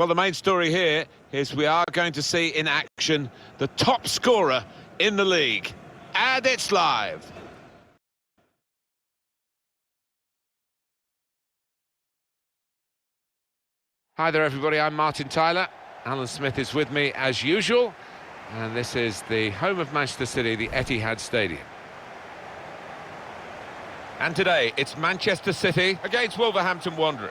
Well, the main story here is we are going to see in action the top scorer in the league. And it's live. Hi there, everybody. I'm Martin Tyler. Alan Smith is with me as usual. And this is the home of Manchester City, the Etihad Stadium. And today, it's Manchester City against Wolverhampton Wanderers.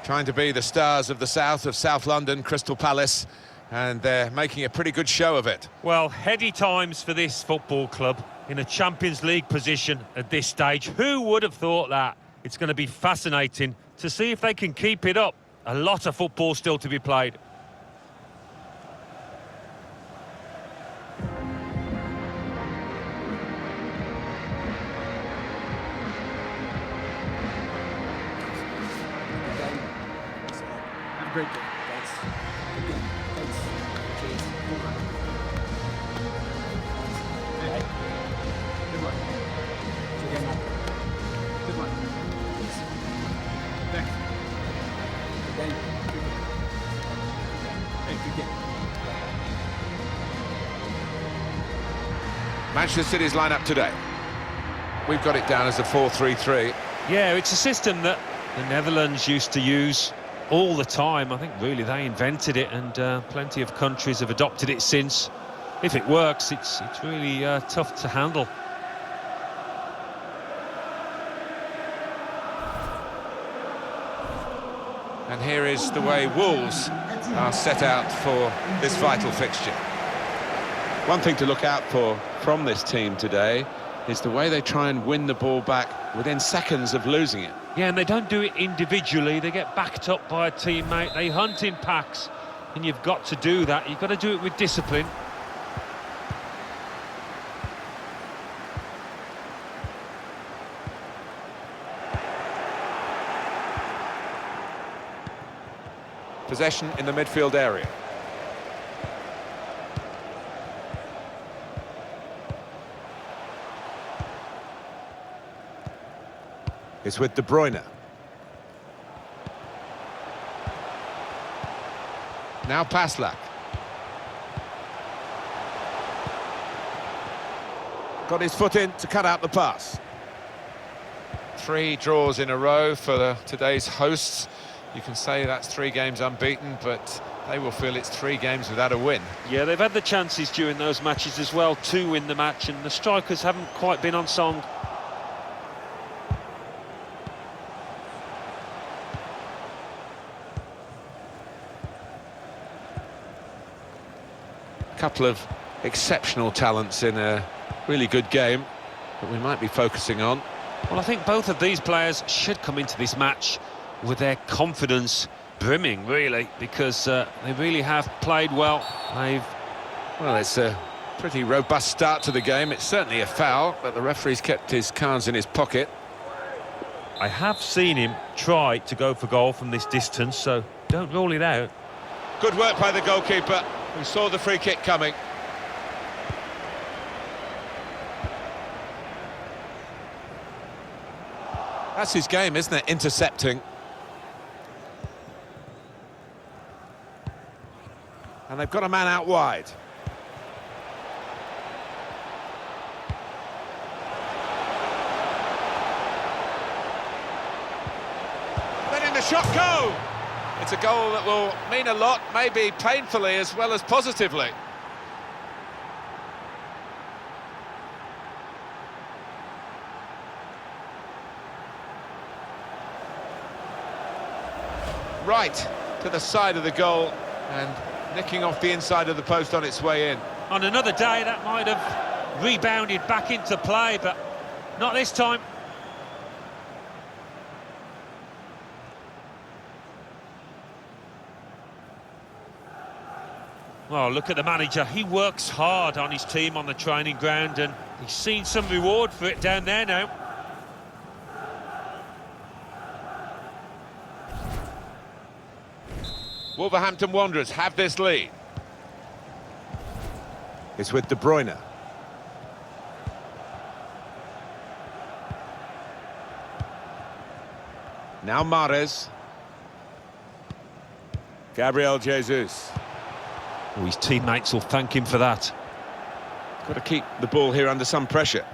Trying to be the stars of the south of South London, Crystal Palace, and they're making a pretty good show of it. Well, heady times for this football club in a Champions League position at this stage. Who would have thought that? It's going to be fascinating to see if they can keep it up. A lot of football still to be played. Have a great day. Thanks. Thanks. Cheers. Good luck. Hey. Good luck. Again, good luck. Thanks. Again. Hey, good game. Manchester City's lineup today. We've got it down as a 4-3-3. Yeah, it's a system that the Netherlands used to use all the time. I think really they invented it, and plenty of countries have adopted it since. If it works, it's really tough to handle. And here is the way Wolves are set out for this vital fixture. One thing to look out for from this team today is the way they try and win the ball back within seconds of losing it. Yeah, and they don't do it individually. They get backed up by a teammate. They hunt in packs, and you've got to do that. You've got to do it with discipline. Possession in the midfield area. It's with De Bruyne. Now Paslak. Got his foot in to cut out the pass. 3 draws in a row for today's hosts. You can say that's 3 games unbeaten, but they will feel it's 3 games without a win. Yeah, they've had the chances during those matches as well to win the match, and the strikers haven't quite been on song. Couple of exceptional talents in a really good game that we might be focusing on. Well, I think both of these players should come into this match with their confidence brimming, really, because they really have played well. Well, it's a pretty robust start to the game. It's certainly a foul, but the referee's kept his cards in his pocket. I have seen him try to go for goal from this distance, so don't rule it out. Good work by the goalkeeper, who saw the free kick coming. That's his game, isn't it? Intercepting. And they've got a man out wide. Letting the shot go! It's a goal that will mean a lot, maybe painfully as well as positively. Right to the side of the goal and nicking off the inside of the post on its way in. On another day, that might have rebounded back into play, but not this time. Well, look at the manager. He works hard on his team on the training ground, and he's seen some reward for it down there now. Wolverhampton Wanderers have this lead. It's with De Bruyne. Now Mahrez. Gabriel Jesus. Oh, his teammates will thank him for that. Got to keep the ball here under some pressure.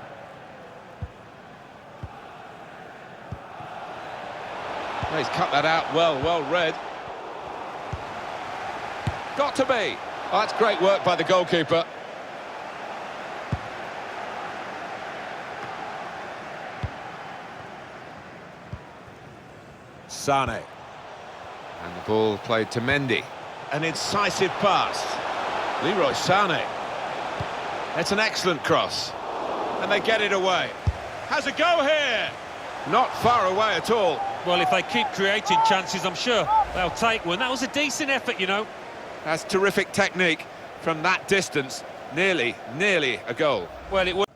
Well, he's cut that out well read. Got to be. Oh, that's great work by the goalkeeper. Sane. And the ball played to Mendy. An incisive pass. Leroy Sane. It's an excellent cross. And they get it away. Has a go here. Not far away at all. Well, if they keep creating chances, I'm sure they'll take one. That was a decent effort, you know. That's terrific technique from that distance. Nearly a goal. Well, it was.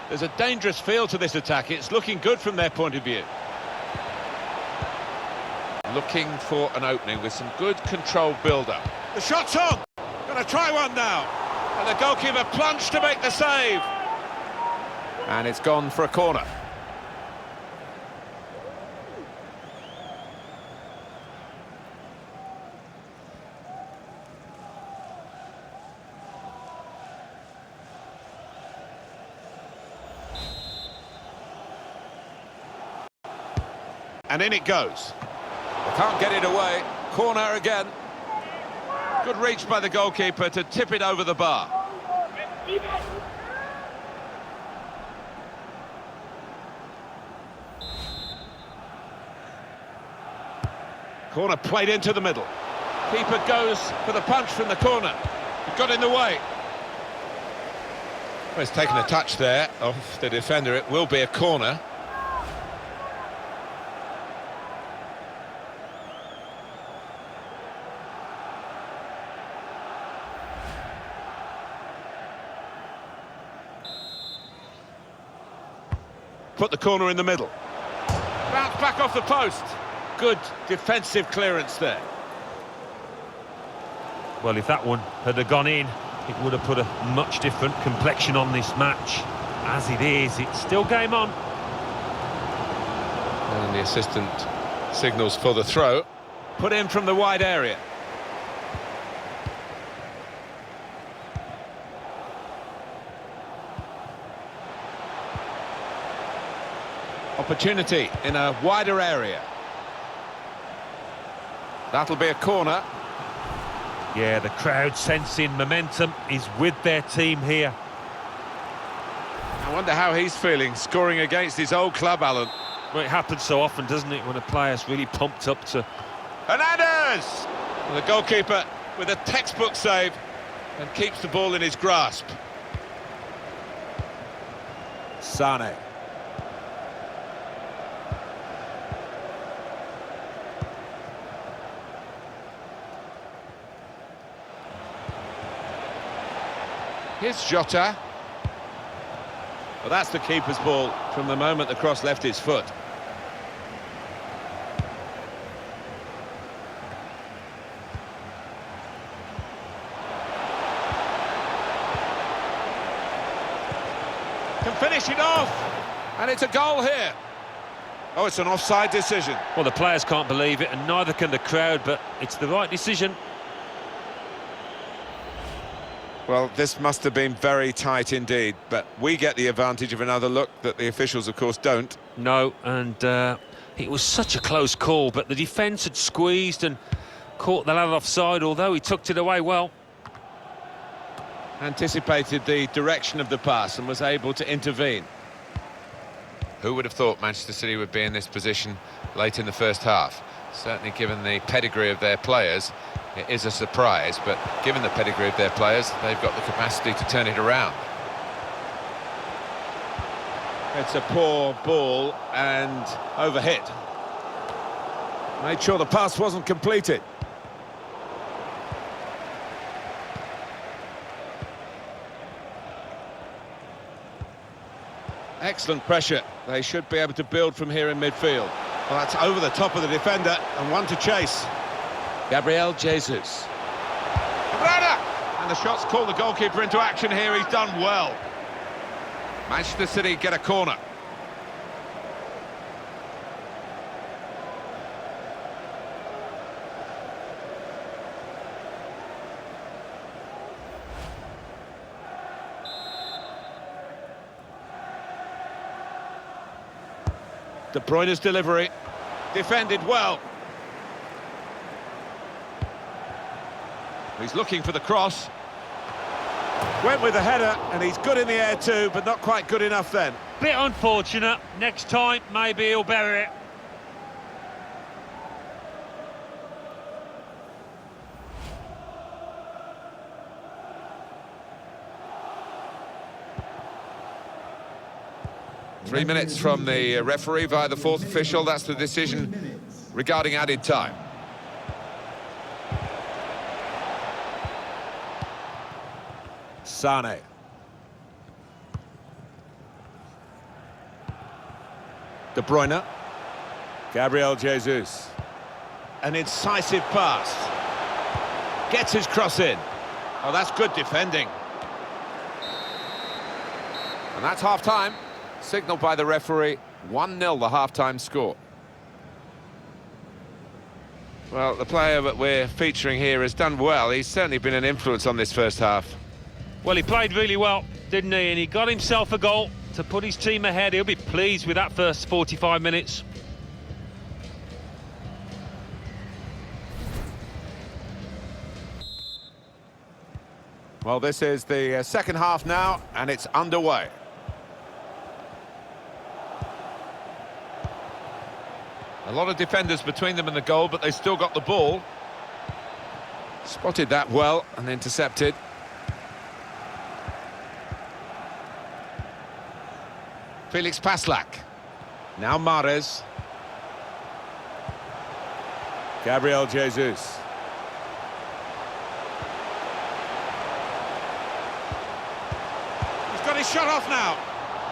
There's a dangerous feel to this attack. It's looking good from their point of view. Looking for an opening with some good controlled build-up. The shot's on! Gonna try one now. And the goalkeeper plunged to make the save. And it's gone for a corner. And in it goes. They can't get it away. Corner again. Good reach by the goalkeeper to tip it over the bar. Corner played into the middle. Keeper goes for the punch from the corner. It got in the way. Well, he's taken a touch there off the defender. It will be a corner. Put the corner in the middle. Bounce back off the post. Good defensive clearance there. Well, if that one had gone in, it would have put a much different complexion on this match. As it is, it's still game on. And the assistant signals for the throw. Put in from the wide area. Opportunity in a wider area. That'll be a corner. Yeah, the crowd sensing momentum is with their team here. I wonder how he's feeling, scoring against his old club, Alan. Well, it happens so often, doesn't it, when a player's really pumped up to... Hernandez! And the goalkeeper with a textbook save and keeps the ball in his grasp. Sane. Here's Jota. Well, that's the keeper's ball from the moment the cross left his foot. Can finish it off. And it's a goal here. Oh, it's an offside decision. Well, the players can't believe it, and neither can the crowd, but it's the right decision. Well, this must have been very tight indeed, but we get the advantage of another look that the officials, of course, don't. No, and it was such a close call, but the defence had squeezed and caught the lad offside, although he tucked it away well. Anticipated the direction of the pass and was able to intervene. Who would have thought Manchester City would be in this position late in the first half? Certainly given the pedigree of their players, it is a surprise, but given the pedigree of their players, they've got the capacity to turn it around. It's a poor ball and overhit. Made sure the pass wasn't completed. Excellent pressure. They should be able to build from here in midfield. Well, that's over the top of the defender, and one to chase. Gabriel Jesus. And the shot's called the goalkeeper into action here. He's done well. Manchester City get a corner. De Bruyne's delivery, defended well. He's looking for the cross. Went with the header, and he's good in the air too, but not quite good enough then. Bit unfortunate. Next time, maybe he'll bury it. Three minutes from the referee via the fourth official. That's the decision regarding added time. Sane. De Bruyne. Gabriel Jesus. An incisive pass. Gets his cross in. Oh, that's good defending. And that's half-time. Signalled by the referee, 1-0 the half-time score. Well, the player that we're featuring here has done well. He's certainly been an influence on this first half. Well, he played really well, didn't he? And he got himself a goal to put his team ahead. He'll be pleased with that first 45 minutes. Well, this is the second half now, and it's underway. A lot of defenders between them and the goal, but they still got the ball. Spotted that well and intercepted. Felix Paslak. Now Mahrez. Gabriel Jesus. He's got his shot off now.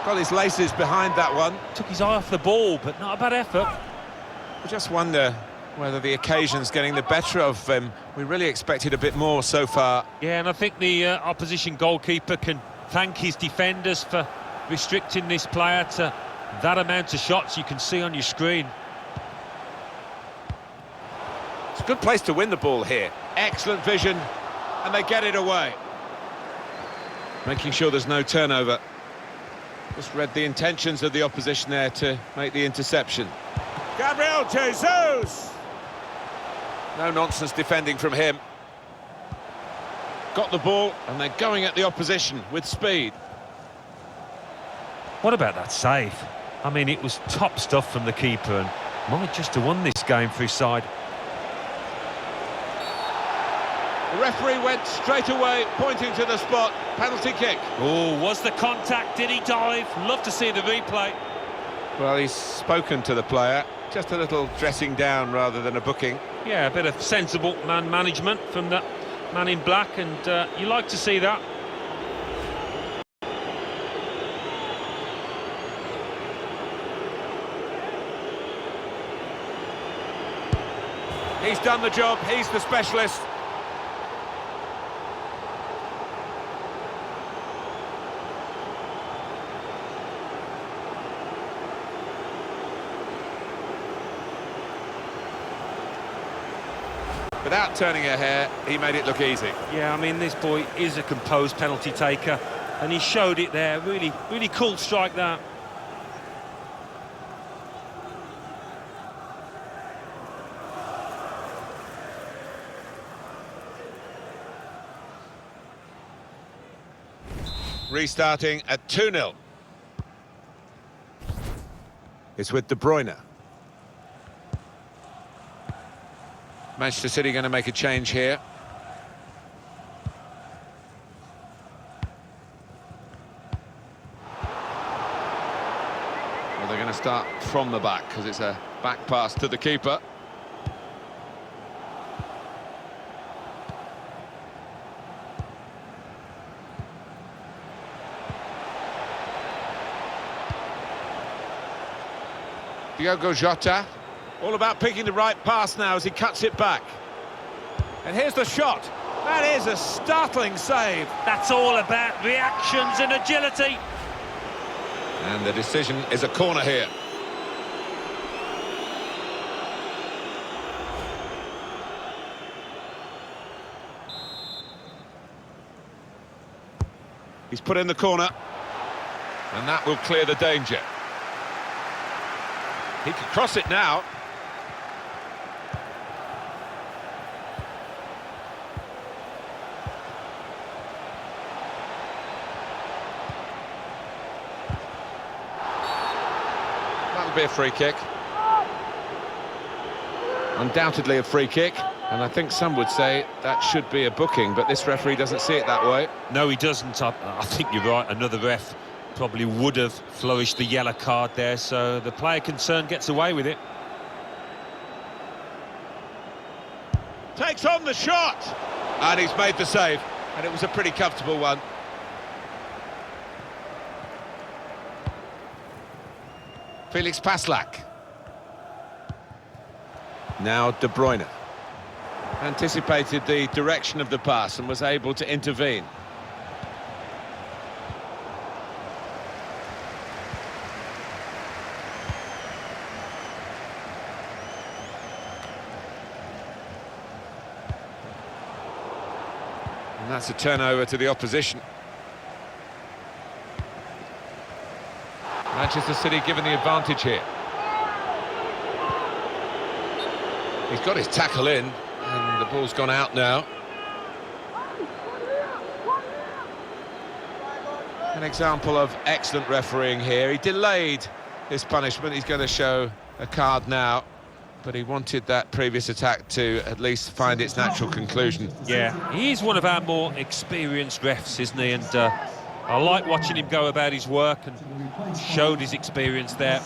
Got his laces behind that one. Took his eye off the ball, but not a bad effort. I just wonder whether the occasion's getting the better of him. We really expected a bit more so far. Yeah, and I think the opposition goalkeeper can thank his defenders for restricting this player to that amount of shots you can see on your screen. It's a good place to win the ball here. Excellent vision, and they get it away. Making sure there's no turnover. Just read the intentions of the opposition there to make the interception. Gabriel Jesus! No nonsense defending from him. Got the ball, and they're going at the opposition with speed. What about that save? I mean, it was top stuff from the keeper, and might just have won this game for his side. The referee went straight away, pointing to the spot. Penalty kick. Oh, was the contact? Did he dive? Love to see the replay. Well, he's spoken to the player. Just a little dressing down rather than a booking. Yeah, a bit of sensible man management from that man in black, and you like to see that. He's done the job, he's the specialist. Without turning a hair, he made it look easy. Yeah, I mean, this boy is a composed penalty taker, and he showed it there. Really, really cool strike, that. Restarting at 2-0. It's with De Bruyne. Manchester City going to make a change here. Well, they're going to start from the back because it's a back pass to the keeper. Diogo Jota. All about picking the right pass now as he cuts it back. And here's the shot. That is a startling save. That's all about reactions and agility. And the decision is a corner here. He's put in the corner, and that will clear the danger. He can cross it now. That'll be a free kick. Undoubtedly a free kick. And I think some would say that should be a booking, but this referee doesn't see it that way. No, he doesn't. I think you're right. Another ref probably would have flourished the yellow card there, so the player concerned gets away with it. Takes on the shot! And he's made the save, and it was a pretty comfortable one. Felix Paslak. Now De Bruyne. Anticipated the direction of the pass and was able to intervene. And that's a turnover to the opposition. Manchester City given the advantage here. He's got his tackle in. And the ball's gone out now. An example of excellent refereeing here. He delayed his punishment. He's going to show a card now. But he wanted that previous attack to at least find its natural conclusion. Yeah, he's one of our more experienced refs, isn't he? And I like watching him go about his work and showed his experience there.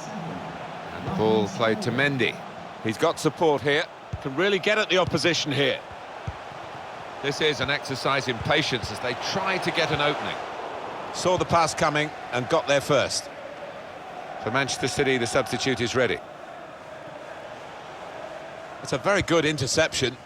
And the ball played to Mendy. He's got support here. Can really get at the opposition here. This is an exercise in patience as they try to get an opening. Saw the pass coming and got there first. For Manchester City, the substitute is ready. It's a very good interception.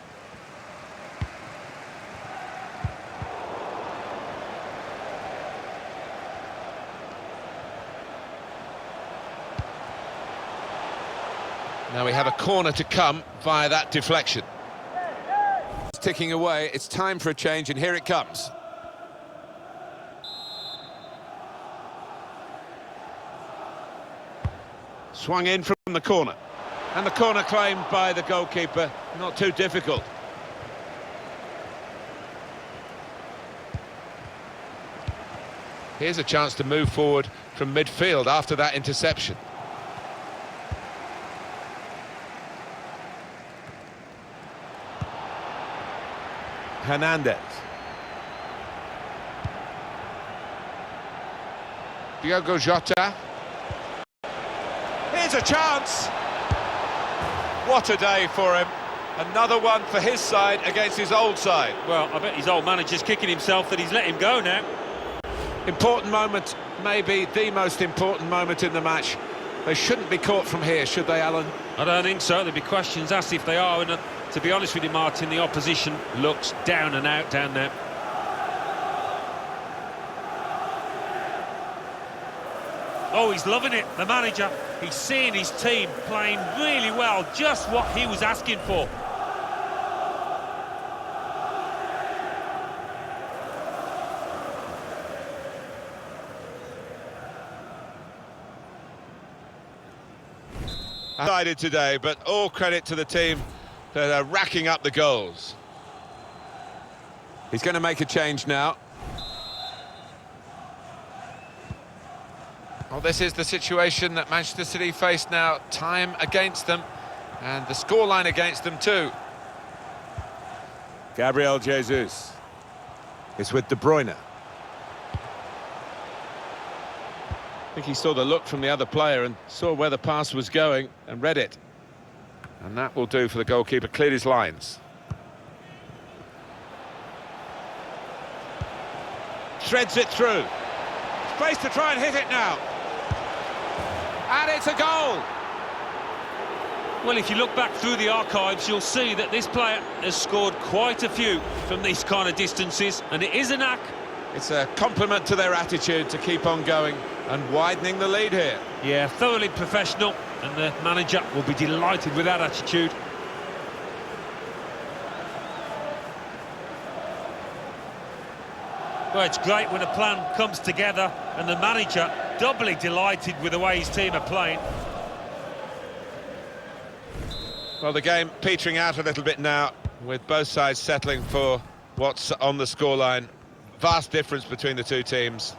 Now we have a corner to come via that deflection. It's ticking away, it's time for a change, and here it comes. Swung in from the corner. And the corner claimed by the goalkeeper, not too difficult. Here's a chance to move forward from midfield after that interception. Hernandez. Diogo Jota. Here's a chance. What a day for him. Another one for his side against his old side. Well, I bet his old manager's kicking himself that he's let him go now. Important moment, maybe the most important moment in the match. They shouldn't be caught from here, should they, Alan? I don't think so. There'll be questions asked if they are, and to be honest with you, Martin, the opposition looks down and out down there. Oh, he's loving it, the manager. He's seeing his team playing really well, just what he was asking for. Decided today, but all credit to the team that are racking up the goals. He's going to make a change now. Well, this is the situation that Manchester City face now. Time against them, and the scoreline against them too. Gabriel Jesus is with De Bruyne. I think he saw the look from the other player and saw where the pass was going and read it. And that will do for the goalkeeper, cleared his lines. Threads it through. Space to try and hit it now. And it's a goal. Well, if you look back through the archives, you'll see that this player has scored quite a few from these kind of distances, and it is a knack. It's a compliment to their attitude to keep on going and widening the lead here. Yeah, thoroughly professional, and the manager will be delighted with that attitude. Well, it's great when a plan comes together, and the manager doubly delighted with the way his team are playing. Well, the game petering out a little bit now, with both sides settling for what's on the scoreline. Vast difference between the two teams.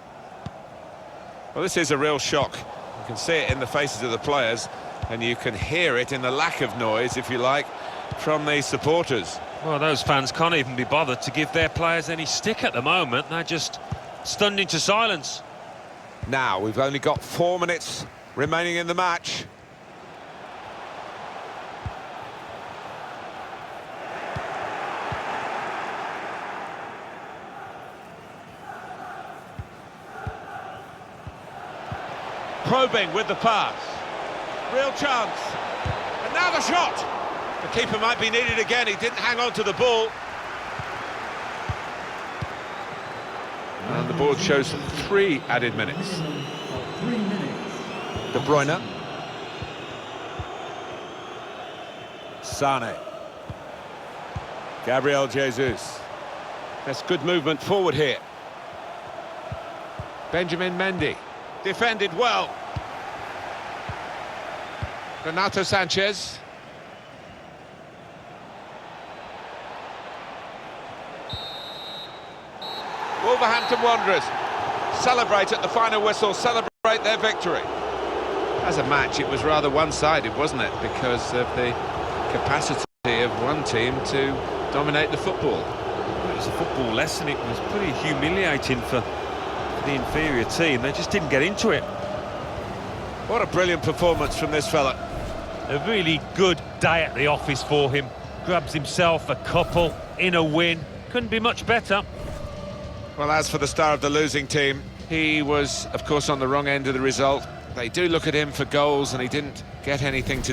Well, this is a real shock. You can see it in the faces of the players, and you can hear it in the lack of noise, if you like, from the supporters. Well, those fans can't even be bothered to give their players any stick at the moment. They're just stunned into silence. Now, we've only got 4 minutes remaining in the match. Probing with the pass. Real chance. And now the shot. The keeper might be needed again. He didn't hang on to the ball. And the board shows 3 added minutes. De Bruyne. Sane. Gabriel Jesus. That's good movement forward here. Benjamin Mendy. Defended well. Renato Sanchez. Wolverhampton Wanderers celebrate at the final whistle, celebrate their victory. As a match, it was rather one-sided, wasn't it? Because of the capacity of one team to dominate the football. It was a football lesson. It was pretty humiliating for the inferior team. They just didn't get into it. What a brilliant performance from this fella. A really good day at the office for him. Grabs himself a couple in a win. Couldn't be much better. Well, as for the star of the losing team, he was, of course, on the wrong end of the result. They do look at him for goals, and he didn't get anything to